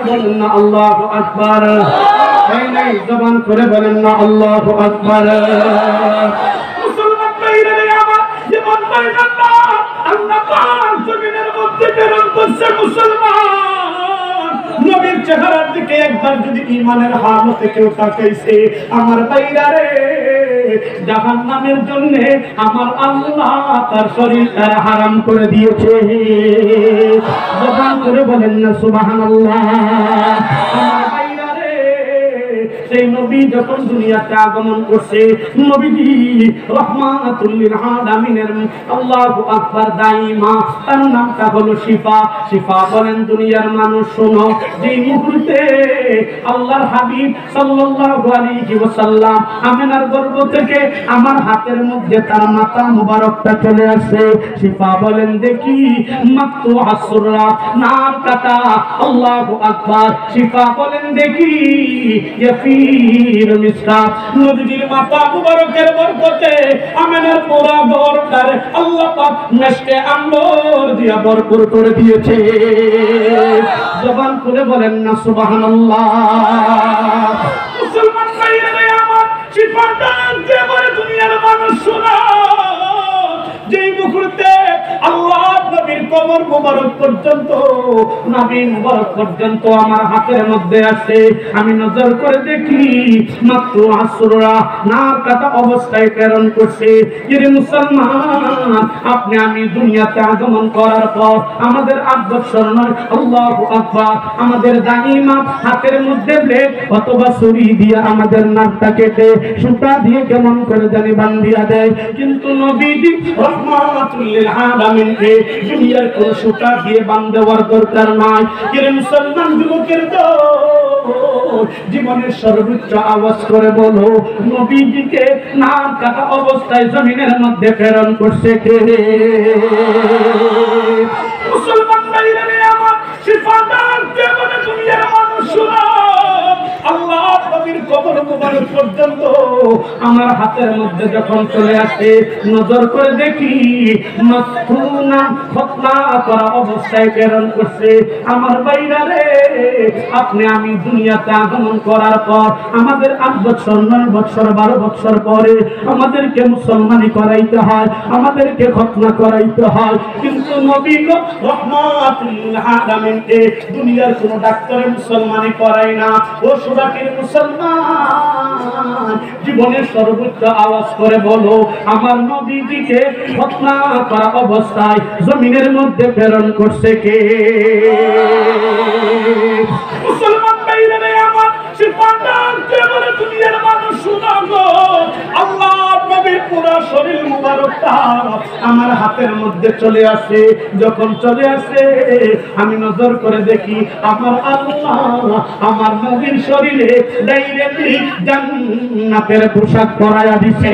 বলেন না আল্লাহু আকবার নাই জবান করে বলেন না আল্লাহু আকবার মুসলমান ভাইরা আমার জীবন পরিচালনা আল্লাহ পাক জমিনের মধ্যে প্রেরণ করছে মুসলমান নবীর চেহারার দিকে একবার যদি ঈমানের হালতে কেউ তাকাইছে আমার ভাইরা রে জাহান্নামের জন্য আমার আল্লাহ তার শরীরটা হারাম করে দিয়েছে জবান করে বলেন না সুবহানাল্লাহ আমার ভাইরা রে সেই নবী যখন দুনিয়াতে আগমন করছে নবীজি রহমাতুল লিল আলামিনের আল্লাহু আকবার দাইমা তার নামটা হলো শিফা শিফা বলেন দুনিয়ার মানুষ শোনো যে মুহূর্তে আল্লাহর হাবিব সাল্লাল্লাহু আলাইহি ওয়াসাল্লাম আমিনার গর্ভ থেকে আমার হাতের মধ্যে তার মাথা মুবারকটা চলে আসে শিফা বলেন দেখি মাকতু আসরা নাম কাটা আল্লাহু আকবার শিফা বলেন দেখি ইয়াফির মিসকাত নবীজির মাথা মুবারকের বরকতে আমিনার পুরা ঘরটার আল্লাহ পাক মিশকে আম্বর দিয়া ভরপুর করে দিয়েছে জবান খুলে বলেন না সুবহানাল্লাহ মুসলমান ভাইরা আমার শিফাটা যে বলে দুনিয়ার মানুষ শোনা যেই মুহূর্তে আল্লাহ নবীর কবর মুবারক পর্যন্ত নবী মুবারক পর্যন্ত আমার হাতের মধ্যে আছে আমি নজর করে দেখি মাত্র আসরা নাক কাটা অবস্থায় প্রেরণ করছে এর মুসলমান আপনি আমি দুনিয়াতে আগমন করার পর আমাদের 8 বছর নয় আল্লাহু আকবার আমাদের দাইমা হাতের মধ্যে ব্লেড অথবা ছুরি দিয়ে আমাদের নাকটা কেটে সুতা দিয়ে কেমন করে জানি বান্ধিয়া দেয় কিন্তু নবীজি রহমাতুল লিল আলামিনকে দুনিয়ার কোন সুতা দিয়ে বাঁধার দরকার নাই এর মুসলমান যুবকের দল জীবনের সর্বোচ্চ আওয়াজ করে বলো নবীজিকে নাক কাটা অবস্থায় জমিনের মধ্যে প্রেরণ করছে কে মুসলমান ভাইরা আমার শিফাদার জীবনে দুনিয়ার মানুষ শোনো আল্লাহ নবীর কবর মুবারক পর্যন্ত আমার হাতের মধ্যে যখন চলে আসে নজর করে দেখি মাসফুনা খতনা করা অবস্থায় প্রেরণ করছে আমার ভাইরা রে আপনি আমি দুনিয়াতে আগমন করার পর আমাদের 8 বছর 9 বছর 12 বছর পরে আমাদেরকে মুসলমানি করাইতে হয় আমাদেরকে খতনা করাইতে হয় কিন্তু নবী গো রহমাতুল লিল আলামিন দুনিয়ার কোন ডাক্তারে মুসলমানি করায় না ও সুরাকির মুসলমান জীবনের সর্বোচ্চ আওয়াজ করে বলো আমার নবীজিকে খতনা করা অবস্থায় জমিনের মধ্যে প্রেরণ করছে কে মুসলমান ভাইরা আমার শিফাদার জীবনে দুনিয়ার মানুষ শোনো গো আল্লাহ নবীর পুরো শরীর মুবারকটা আমার হাতের মধ্যে চলে আসে যখন চলে আসে আমি নজর করে দেখি আমার আল্লাহ আমার নবীর শরীরে ডাইরেক্টলি জান্নাতের পোশাক পরায়া দিছে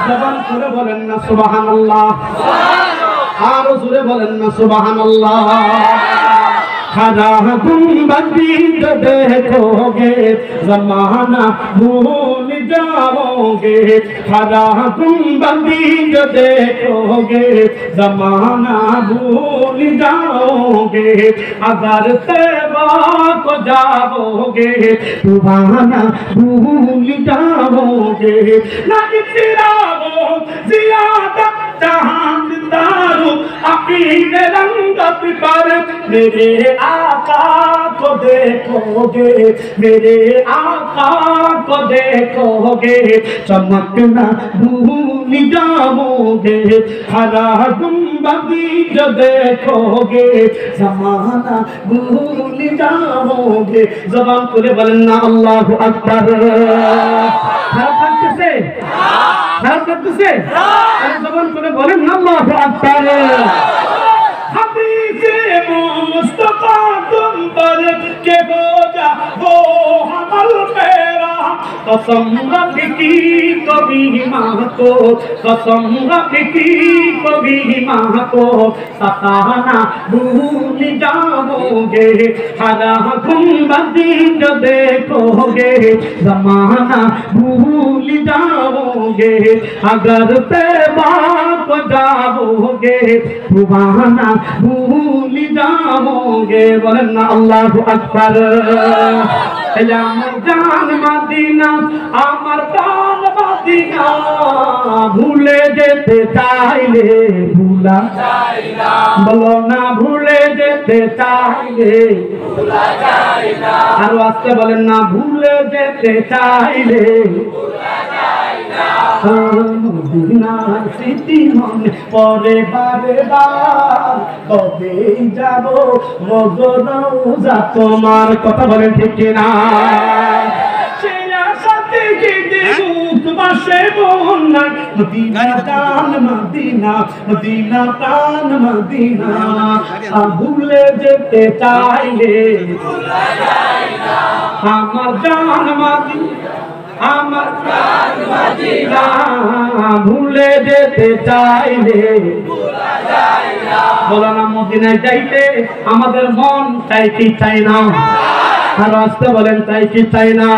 জবান করে বলেন না সুবহানাল্লাহ সুবহানাল্লাহ আরো জোরে বলেন না সুবহানাল্লাহ खरा गुंबदी जो देखोगे जमाना भूल जाओगे खरा गुंबदी जो देखोगे जमाना भूल जाओगे अगर तैबा को जाओगे सुभाना भूल जाओगे ना इतराओ जियादा चांदारो अपने रंगत पर मेरे आका को देखोगे मेरे आका को देखोगे चमकना भूल जाओगे हरा गुंबदी जो देखोगे जमाना भूल जाओगे जबान खुले बोलना अल्लाहु अकबर खाराप লাগতেছে খারাপ লাগতেছে আরে জবান খুলে বলেন আল্লাহু আকবার हबीबे मुस्तफा तुम पर के बोझा वो हमल मेरा कसम रब की कभी माँ को कसम रब की कभी माँ को सताना भूल जाओगे हरा गुंबदी जो देखोगे जमाना भूल जाओगे अगर तैबा को जाओगे सुभाना भूल जाओगे वरना अल्लाहु अकबर আমার জান মদিনা আমার প্রাণ মদিনা ভুলে যেতে চাইলে ভুলা যায় না বলো না ভুলে যেতে চাইলে ভুলা যায় না আর আস্তে বলেন না ভুলে যেতে চাইলে ভুলা যায় না মদিনা স্মৃতি মনে পড়ে বারে বার কবে যাব মগরৌজা তোমার কথা বলেন ঠিক কিনা ভুলে যেতে চাইলে আমার জান মদিনা আমার জান মদিনা ভুলে যেতে চাইলে বলো না মদিনায় যাইতে আমাদের মন চাই কি চাই না আর আসতে বলেন চাই কি চাই না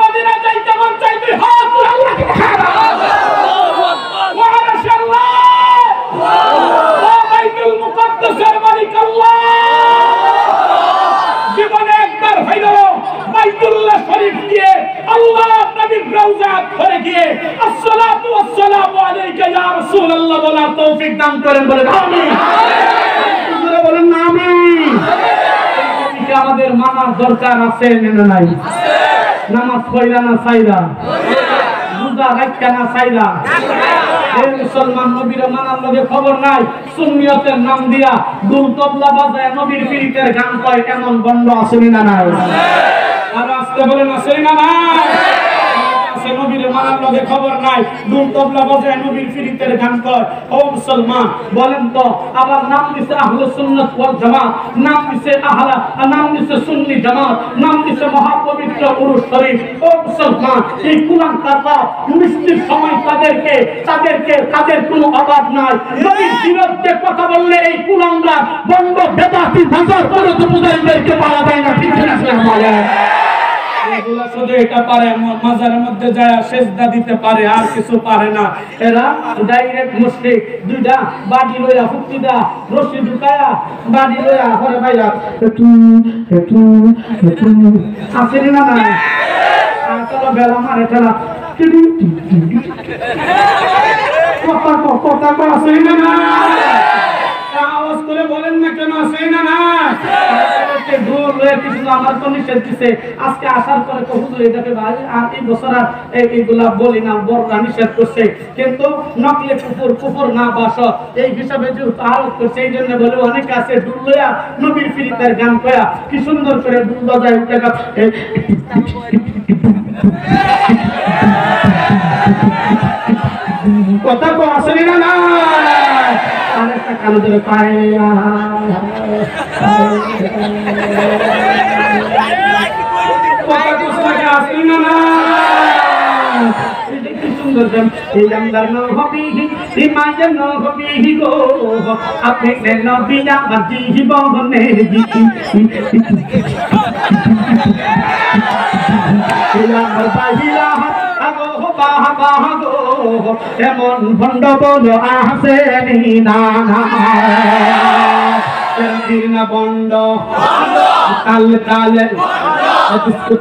মদিনায় যাইতে মন চাইতে জীবনে একবার হইল বাইতুল্লাহ শরীফ দিয়ে আল্লাহ নবীর রওজা ঘরে গিয়ে আসসালাতু ওয়াসসালামু আলাইকা ইয়া রাসূলুল্লাহ বলার তৌফিক দান করেন বলেন আমিন আপনারা বলেন আমিন এটা আমাদের মানার দরকার আছে না নাই আছে নামাজ পড়লা না সাইরা রোজা রাখা না সাইরা এই মুসলমান নবীর মানার লগে খবর নাই সুন্নিয়তের নাম দিয়া দুল তবলা বাজায় নবীর পীরিতের গান কয় এমন বন্ধ আছে না নাই আর আজকে বলেন আছে না নাই আছে নবীর মানার লগে খবর নাই দুল তবলা বাজায় নবীর পীরিতের গান কয় ও মুসলমান বলেন তো আবার নাম দিছে আহলে সুন্নাত ওয়াল জামাত নাম দিছে নাম দিছে সুন্নি জামাত নাম দিছে মহাপবিত্র উরুস শরীফ ও মুসলমান এই কুরআন কাটা মৃত্যুর সময় তাদের কোনো অভাব নাই নবীর বিরুদ্ধে কথা বললে এই কুরআনরা বন্ধ বেদাতি ভাষা করে তো মুজাহিদদেরকে পাওয়া যায় না ঠিক না বলে এগুলা শুধু এটা পারে মাজারের মধ্যে যায় সেজদা দিতে পারে আর কিছু পারে না এরা ডাইরেক্ট মুশরিক দুইটা বাড়ি লইয়া ফুক্তিদা রশি ঢুকায়া বাড়ি লইয়া ঘরে বাইরা একটু আসেনি না না আর চলো বেলা মারে ঠেলা কথা আসেনি না না আওয়াজ করে বলেন না কেন আসেনি না না দূর লয়ে কিছু আমার তো নিষেধ দিছে আজকে আসার পরে হুজুর এটাকে ভাই আর এই বছর আর এইগুলা বলি না বড়রা নিষেধ করছে কিন্তু নকলে কুফর না বাস এই হিসাবে যে আরোপ করছে এই জন্য বলে অনেকে আছে দূর লইয়া নবীর ফিরিতের গান কয়া কি সুন্দর করে দূর বাজায় জায়গা কথা তো আসলে না আরেকটা কান ধরে পায় কথা তো আসলে না করবেন এই আমদার নহবি ইমানের নহবি গো আপনি নবী আমার জীবনের জিকি আমার বাহিরা আগো বাবা গো এমন ভণ্ড বলো আসেনি না না বন্ড তালে তালে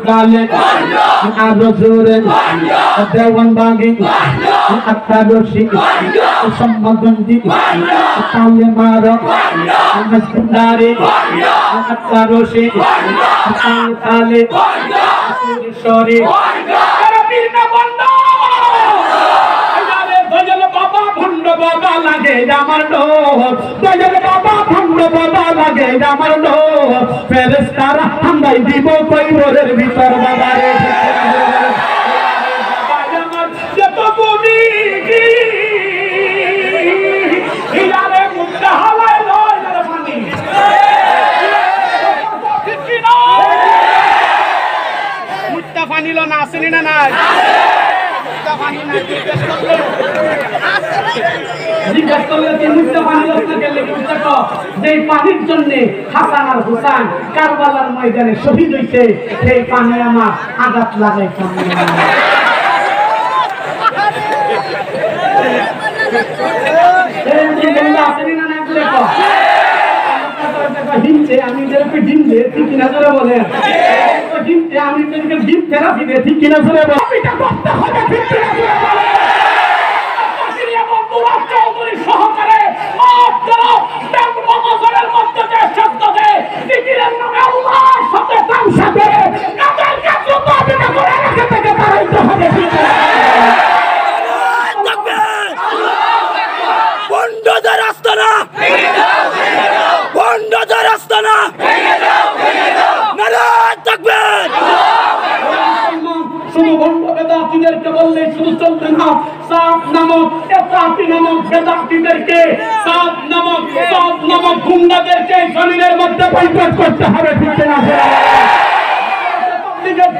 তালে আরো জোরে দেওয়ান বাগি আত্মারসি সম্মাগন্ডি তালে মারো মস্তারে আত্মারসি তালে তালে সরি বাবা লাগে আমার বাবা ভণ্ড বাবা লাগে আমার ফেরেশতারা হামদাই দিব কইবরের ভিতর বাবা রে আমার যত গুনি কি ইলারে মুদ্দা হাওয়ায় লয় না পানি মুদ্দা পানি লো না আসেনি না নাই পানির জন্য হাসান আর হুসাইন কারবালার ময়দানে শহীদ হইছে সেই পানি আমার আঘাত লাগাই আমি ডিমলে ঠিক কিনা ধরে বলেন আমি ডিম থেরাপি দিয়ে ঠিক কিনা ধরে সহকারে বন্ডদের আস্তানা বন্ডদের আস্তানা শুধু বন্ধ বেদাতিদেরকে বললে শুধু চলবে না সাত নামক এতাতি নামক বেদাতিদেরকে সাত নামক গুন্ডাদেরকে জমিনের মধ্যে বৈঠক করতে হবে ঠিক না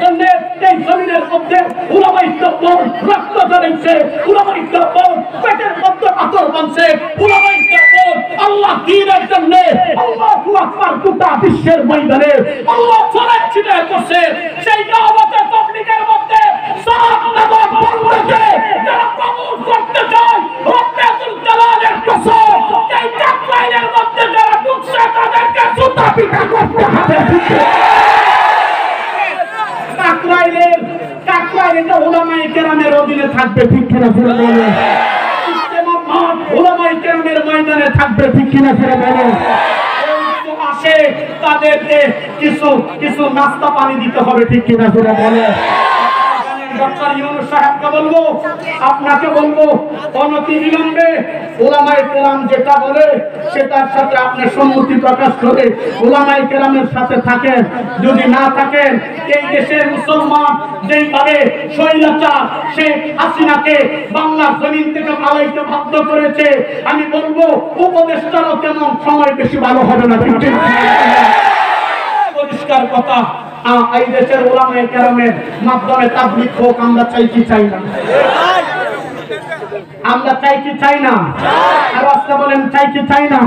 জন্য এই জমিনের মধ্যে উলামায়ে কেরাম রক্ত ঝরেছে উলামায়ে কেরাম পেটের মধ্যে পাথর বানছে উলামায়ে কেরাম আল্লাহ দ্বীনের জন্য আল্লাহু আকবার গোটা বিশ্বের ময়দানে আল্লাহ ছড়ায় ছিটিয়ে করছে সেই দাওয়াতে তাবলীগের মধ্যে সাত নামক বন্ধকে যারা কবুল করতে চায় রব্বুল জালালের কসম এই টাকলাইনের মধ্যে যারা ঢুকছে তাদেরকে জুতা পিটা করতে হবে কাকরাইলের উলামায়ে কেরামের অধীনে থাকবে ঠিক কিনা বলে বলেন ইজতেমার মাঠ উলামায়ে কেরামের ময়দানে থাকবে ঠিক কিনা বলে বলেন আসে তাদেরকে কিছু নাস্তা পানি দিতে হবে ঠিক কিনা বলে বলেন ডক্টর ইউনূস সাহেবকে বলবো আপনাকে বলবো অনতি বিলম্বে উলামায়ে কেরাম যেটা বলে সেটার সাথে আপনি সম্মতি প্রকাশ করে উলামায়ে কেরামের সাথে থাকেন যদি না থাকেন এই দেশের মুসলমান যেইভাবে স্বৈরাচার শেখ হাসিনাকে বাংলার জমিন থেকে পালাইতে বাধ্য করেছে আমি বলবো উপদেষ্টারও তেমন সময় বেশি ভালো হবে না ঠিক পরিষ্কার কথা এই দেশের উলামায়ে কেরামের মাধ্যমে তাবলীগ হোক আমরা চাই কি চাই না আমরা চাই কি চাই না আর আস্তে বলেন চাই কি চাই না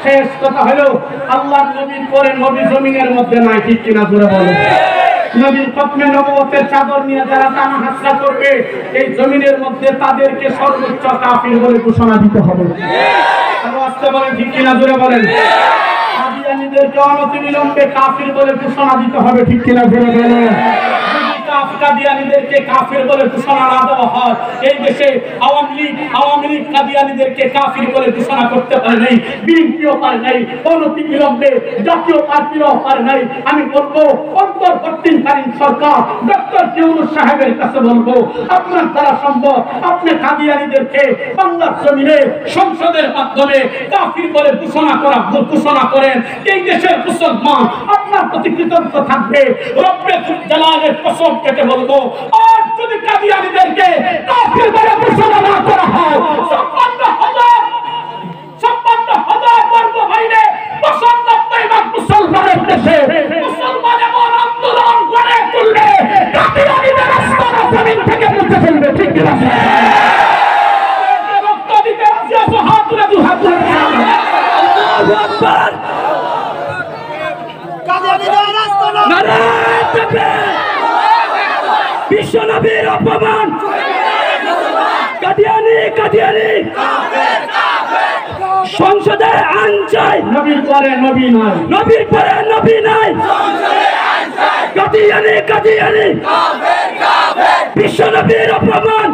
শেষ কথা হলো আল্লাহর নবীর পরে নবী জমিনের মধ্যে নাই ঠিক কিনা জোরে বলেন নবীর খতমে নবুয়তের চাদর নিয়ে যারা টানা হাসরা করবে এই জমিনের মধ্যে তাদেরকে সর্বোচ্চ কাফির বলে ঘোষণা দিতে হবে আর আস্তে বলেন ঠিক কিনা জোরে বলেন কাদিয়ানীদেরকে অনতিবিলম্বে কাফির বলে ঘোষণা দিতে হবে ঠিক কিনা জোরে বলেন কাদিয়ানীদেরকে কাফির বলে ঘোষণা না দেওয়া হয় এই দেশে আওয়ামী লীগ কাদিয়ানীদেরকে কাফির বলে ঘোষণা করতে পারে নাই বিএনপিও পারে নাই অনতিবিলম্বে জাতীয় পার্টিও পারে নাই আমি বলবো অন্তর্বর্তীকালীন সরকার ডক্টর ইউনূস সাহেবের কাছে বলবো আপনার দ্বারা সম্ভব আপনি কাদিয়ানীদেরকে বাংলার জমিনে সংসদের মাধ্যমে কাফির বলে ঘোষণা করেন এই দেশের মুসলমান আপনার প্রতি কৃতজ্ঞ থাকবে রব্বুল জালালের কসম কেটে বলবো আর যদি কাদিয়ানীদেরকে কাফির বলে ঘোষণা না করা হয় 56,000 বর্গ মাইলে 95 ভাগ মুসলমানের দেশে মুসলমান এমন আন্দোলন গড়ে তুলবে কাদিয়ানীদের আস্তানা জমিন থেকে মুছে ফেলবে ঠিক কিনা বিশ্ব নবীর অপমান কাদিয়ানি সংসদে আইন চাই নবীর পরে নবী নাই নবীর পরে নবী নাই কাদিয়ানি বিশ্ব নবীর অপমান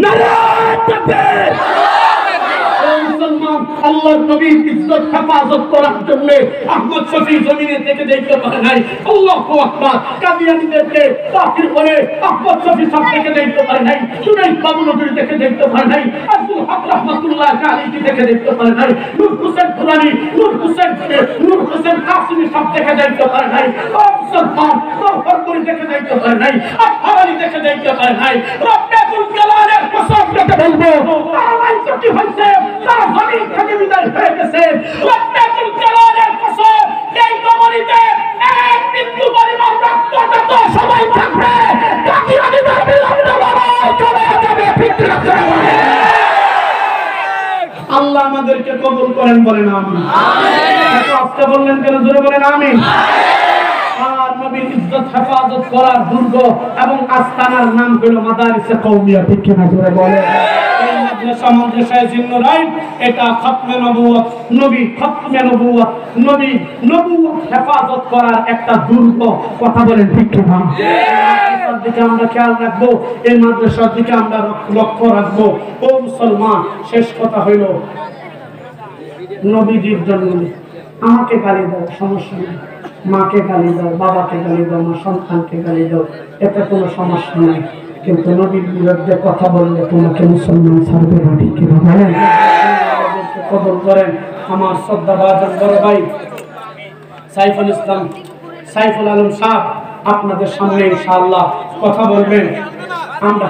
নারায়ে তাকবীর মুসলমান আল্লাহর নবীর ইজ্জত হেফাজত করার জন্য আহমদ শফি জমিনে থেকে দেখতে পারে নাই আল্লাহু আকবার কাদিয়ানীদেরকে তাকির করে আহমদ শফি সব থেকে দেখতে পারে নাই সুনাই বাবুনগরী থেকে দেখতে পারে নাই আব্দুল হক রাহমাতুল্লাহ আলাইহি থেকে দেখতে পারে নাই নূর হোসেন পুরানি নূর হোসেন কাসিমি সব থেকে দেখতে পারে নাই মুসলমান তোরফরপুরি থেকে দেখতে পারে নাই আফহারি থেকে দেখতে পারে নাই রব্বুল জালালের কসম করে বলবো আমার কি হইছে তার জমিন থেকে বিদায় হয়ে গেছে রব্বুল জালালের কসম এই জমিতে এক বিন্দু পরিমাণ রক্তটা তো সবাই থাকবে কাদিয়ানীদের বিরুদ্ধে লড়াই চলে যাবে ফিতরা করে আল্লাহ আমাদেরকে কবুল করেন বলেন আমিন আমিন আজকে বললেন কেন জোরে বলেন আমিন আর নবীর ইজ্জত হেফাজত করার দুর্গ এবং আস্তানার নাম হলো মাদারিসে কওমিয়া ঠিক কিনা জোরে বলেন এই মাদ্রাসায় জিন্নুরাইন এটা খতমে নবুয়ত নবী নবুয়ত হেফাজত করার একটা দুর্গ কথা বলেন ঠিক কিনা মাদ্রাসার দিকে আমরা খেয়াল রাখবো এই মাদ্রাসার দিকে আমরা লক্ষ্য রাখবো ও মুসলমান শেষ কথা হইল নবীজির জন্য আমাকে গালি দাও সমস্যা নেই মাকে গালি দাও বাবাকে গালি দাও আমার সন্তানকে গালি দাও এতে কোনো সমস্যা নেই কিন্তু নবীর বিরুদ্ধে কথা বললে তোমাকে মুসলমান ছাড়বে না ঠিক কিনা বলেন কবুল করেন আমার শ্রদ্ধাভাজন বড় ভাই সাইফুল আলম সাহেব আপনাদের সামনে ইনশাআল্লাহ কথা বলবেন আমরা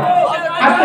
আজকে